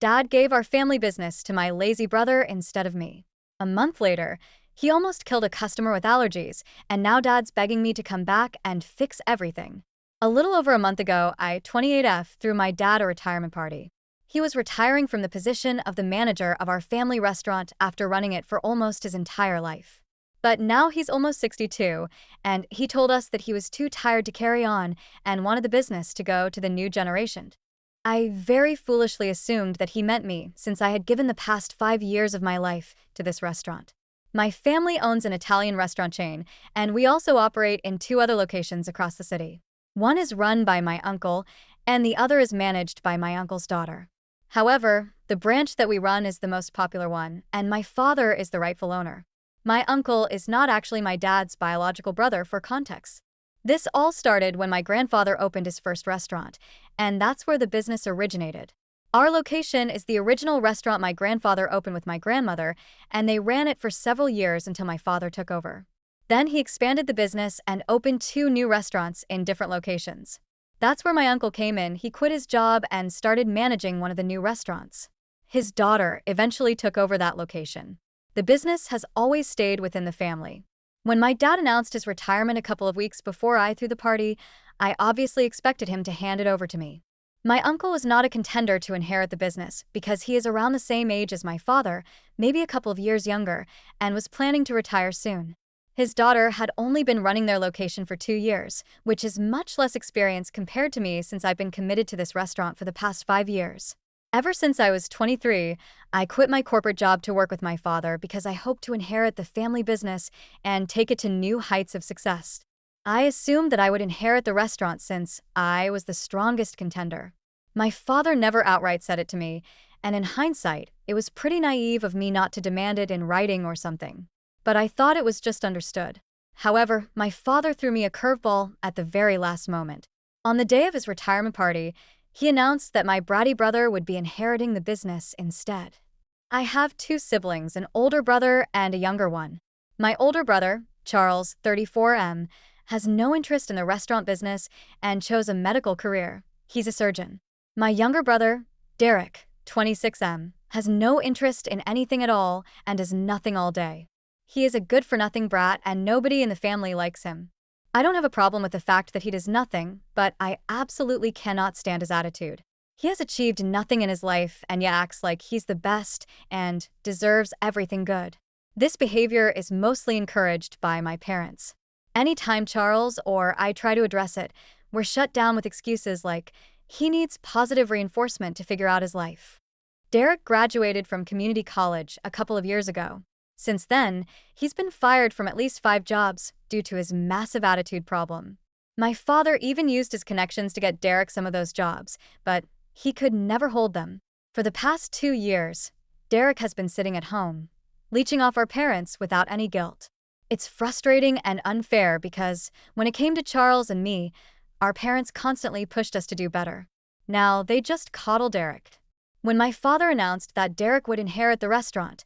Dad gave our family business to my lazy brother instead of me. A month later, he almost killed a customer with allergies, and now Dad's begging me to come back and fix everything. A little over a month ago, I, 28F, threw my dad a retirement party. He was retiring from the position of the manager of our family restaurant after running it for almost his entire life. But now he's almost 62, and he told us that he was too tired to carry on and wanted the business to go to the new generation. I very foolishly assumed that he meant me since I had given the past 5 years of my life to this restaurant. My family owns an Italian restaurant chain, and we also operate in 2 other locations across the city. One is run by my uncle, and the other is managed by my uncle's daughter. However, the branch that we run is the most popular one, and my father is the rightful owner. My uncle is not actually my dad's biological brother, for context. This all started when my grandfather opened his first restaurant, and that's where the business originated. Our location is the original restaurant my grandfather opened with my grandmother, and they ran it for several years until my father took over. Then he expanded the business and opened 2 new restaurants in different locations. That's where my uncle came in. He quit his job and started managing one of the new restaurants. His daughter eventually took over that location. The business has always stayed within the family. When my dad announced his retirement a couple of weeks before I threw the party, I obviously expected him to hand it over to me. My uncle was not a contender to inherit the business because he is around the same age as my father, maybe a couple of years younger, and was planning to retire soon. His daughter had only been running their location for 2 years, which is much less experience compared to me since I've been committed to this restaurant for the past 5 years. Ever since I was 23, I quit my corporate job to work with my father because I hoped to inherit the family business and take it to new heights of success. I assumed that I would inherit the restaurant since I was the strongest contender. My father never outright said it to me, and in hindsight, it was pretty naive of me not to demand it in writing or something. But I thought it was just understood. However, my father threw me a curveball at the very last moment. On the day of his retirement party, he announced that my bratty brother would be inheriting the business instead. I have 2 siblings, an older brother and a younger one. My older brother, Charles, 34M, has no interest in the restaurant business and chose a medical career. He's a surgeon. My younger brother, Derek, 26M, has no interest in anything at all and does nothing all day. He is a good-for-nothing brat and nobody in the family likes him. I don't have a problem with the fact that he does nothing, but I absolutely cannot stand his attitude. He has achieved nothing in his life and yet acts like he's the best and deserves everything good. This behavior is mostly encouraged by my parents. Anytime Charles or I try to address it, we're shut down with excuses like, he needs positive reinforcement to figure out his life. Derek graduated from community college a couple of years ago. Since then, he's been fired from at least 5 jobs due to his massive attitude problem. My father even used his connections to get Derek some of those jobs, but he could never hold them. For the past 2 years, Derek has been sitting at home, leeching off our parents without any guilt. It's frustrating and unfair because when it came to Charles and me, our parents constantly pushed us to do better. Now they just coddle Derek. When my father announced that Derek would inherit the restaurant,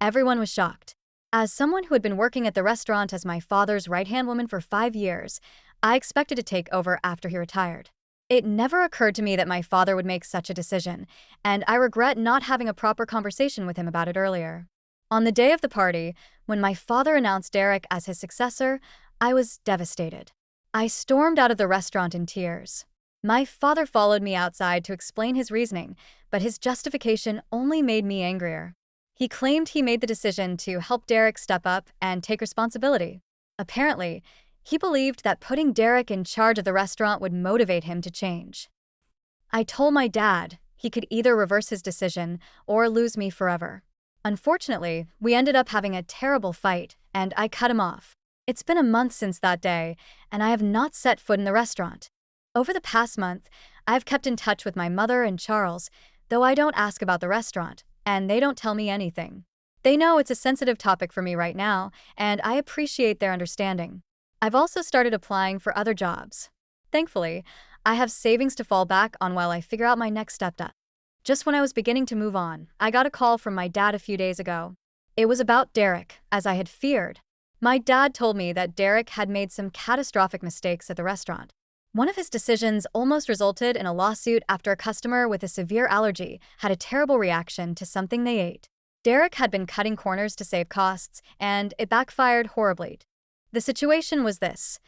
everyone was shocked. As someone who had been working at the restaurant as my father's right-hand woman for 5 years, I expected to take over after he retired. It never occurred to me that my father would make such a decision, and I regret not having a proper conversation with him about it earlier. On the day of the party, when my father announced Derek as his successor, I was devastated. I stormed out of the restaurant in tears. My father followed me outside to explain his reasoning, but his justification only made me angrier. He claimed he made the decision to help Derek step up and take responsibility. Apparently, he believed that putting Derek in charge of the restaurant would motivate him to change. I told my dad he could either reverse his decision or lose me forever. Unfortunately, we ended up having a terrible fight, and I cut him off. It's been a month since that day, and I have not set foot in the restaurant. Over the past month, I've kept in touch with my mother and Charles, though I don't ask about the restaurant, and they don't tell me anything. They know it's a sensitive topic for me right now, and I appreciate their understanding. I've also started applying for other jobs. Thankfully, I have savings to fall back on while I figure out my next step. Just when I was beginning to move on, I got a call from my dad a few days ago. It was about Derek, as I had feared. My dad told me that Derek had made some catastrophic mistakes at the restaurant. One of his decisions almost resulted in a lawsuit after a customer with a severe allergy had a terrible reaction to something they ate. Derek had been cutting corners to save costs, and it backfired horribly. The situation was this.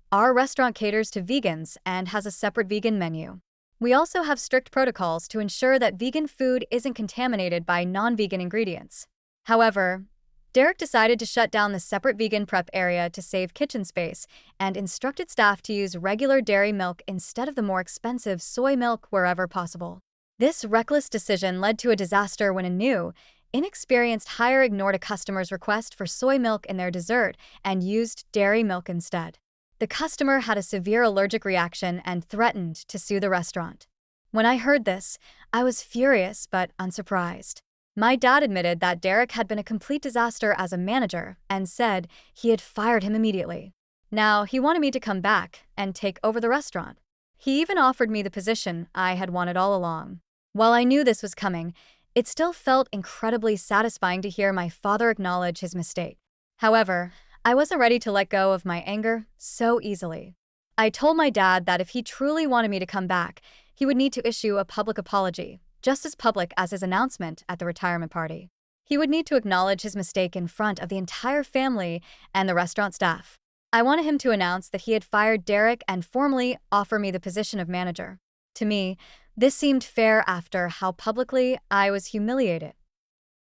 Our restaurant caters to vegans and has a separate vegan menu. We also have strict protocols to ensure that vegan food isn't contaminated by non-vegan ingredients. However, Derek decided to shut down the separate vegan prep area to save kitchen space and instructed staff to use regular dairy milk instead of the more expensive soy milk wherever possible. This reckless decision led to a disaster when a new, inexperienced hire ignored a customer's request for soy milk in their dessert and used dairy milk instead. The customer had a severe allergic reaction and threatened to sue the restaurant. When I heard this, I was furious but unsurprised. My dad admitted that Derek had been a complete disaster as a manager and said he had fired him immediately. Now, he wanted me to come back and take over the restaurant. He even offered me the position I had wanted all along. While I knew this was coming, it still felt incredibly satisfying to hear my father acknowledge his mistake. However, I wasn't ready to let go of my anger so easily. I told my dad that if he truly wanted me to come back, he would need to issue a public apology, just as public as his announcement at the retirement party. He would need to acknowledge his mistake in front of the entire family and the restaurant staff. I wanted him to announce that he had fired Derek and formally offer me the position of manager. To me, this seemed fair after how publicly I was humiliated.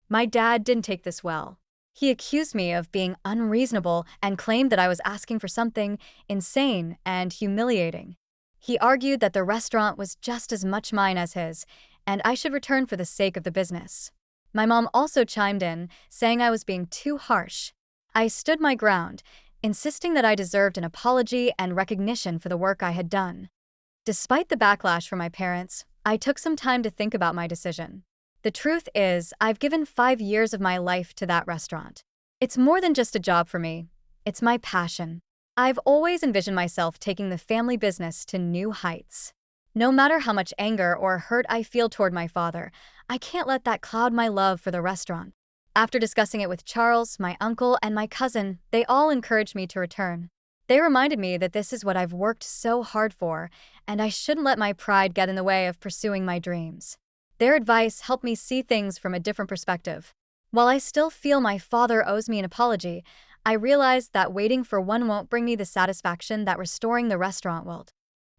My dad didn't take this well. He accused me of being unreasonable and claimed that I was asking for something insane and humiliating. He argued that the restaurant was just as much mine as his, and I should return for the sake of the business. My mom also chimed in, saying I was being too harsh. I stood my ground, insisting that I deserved an apology and recognition for the work I had done. Despite the backlash from my parents, I took some time to think about my decision. The truth is, I've given 5 years of my life to that restaurant. It's more than just a job for me. It's my passion. I've always envisioned myself taking the family business to new heights. No matter how much anger or hurt I feel toward my father, I can't let that cloud my love for the restaurant. After discussing it with Charles, my uncle, and my cousin, they all encouraged me to return. They reminded me that this is what I've worked so hard for, and I shouldn't let my pride get in the way of pursuing my dreams. Their advice helped me see things from a different perspective. While I still feel my father owes me an apology, I realized that waiting for one won't bring me the satisfaction that restoring the restaurant will.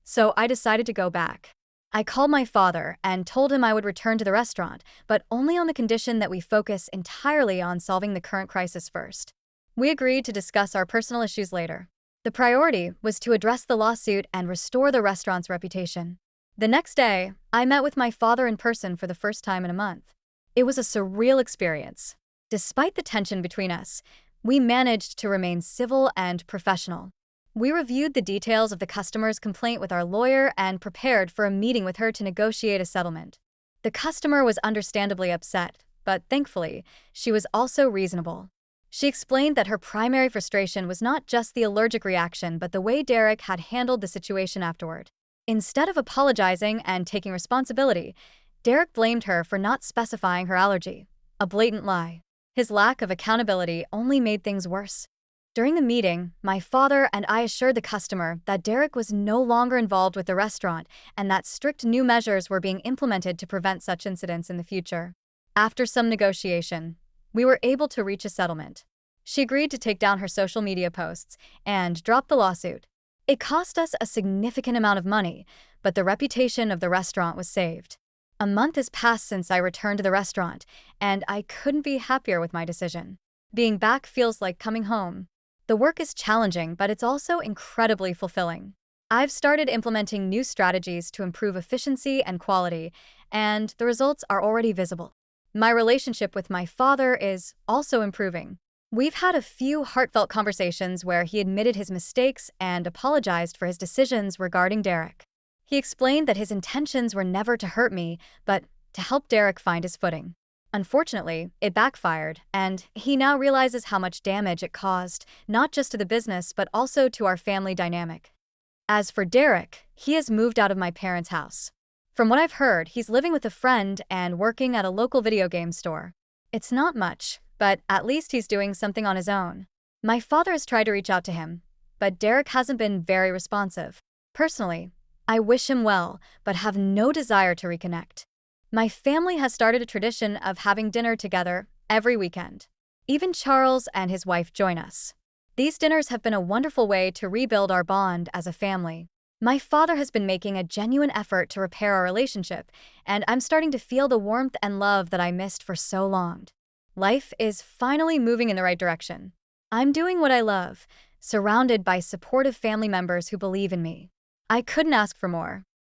So I decided to go back. I called my father and told him I would return to the restaurant, but only on the condition that we focus entirely on solving the current crisis first. We agreed to discuss our personal issues later. The priority was to address the lawsuit and restore the restaurant's reputation. The next day, I met with my father in person for the first time in a month. It was a surreal experience. Despite the tension between us, we managed to remain civil and professional. We reviewed the details of the customer's complaint with our lawyer and prepared for a meeting with her to negotiate a settlement. The customer was understandably upset, but thankfully, she was also reasonable. She explained that her primary frustration was not just the allergic reaction but the way Derek had handled the situation afterward. Instead of apologizing and taking responsibility, Derek blamed her for not specifying her allergy, a blatant lie. His lack of accountability only made things worse. During the meeting, my father and I assured the customer that Derek was no longer involved with the restaurant and that strict new measures were being implemented to prevent such incidents in the future. After some negotiation, we were able to reach a settlement. She agreed to take down her social media posts and drop the lawsuit. It cost us a significant amount of money, but the reputation of the restaurant was saved. A month has passed since I returned to the restaurant, and I couldn't be happier with my decision. Being back feels like coming home. The work is challenging, but it's also incredibly fulfilling. I've started implementing new strategies to improve efficiency and quality, and the results are already visible. My relationship with my father is also improving. We've had a few heartfelt conversations where he admitted his mistakes and apologized for his decisions regarding Derek. He explained that his intentions were never to hurt me, but to help Derek find his footing. Unfortunately, it backfired, and he now realizes how much damage it caused, not just to the business but also to our family dynamic. As for Derek, he has moved out of my parents' house. From what I've heard, he's living with a friend and working at a local video game store. It's not much, but at least he's doing something on his own. My father has tried to reach out to him, but Derek hasn't been very responsive. Personally, I wish him well, but have no desire to reconnect. My family has started a tradition of having dinner together every weekend. Even Charles and his wife join us. These dinners have been a wonderful way to rebuild our bond as a family. My father has been making a genuine effort to repair our relationship, and I'm starting to feel the warmth and love that I missed for so long. Life is finally moving in the right direction. I'm doing what I love, surrounded by supportive family members who believe in me. I couldn't ask for more.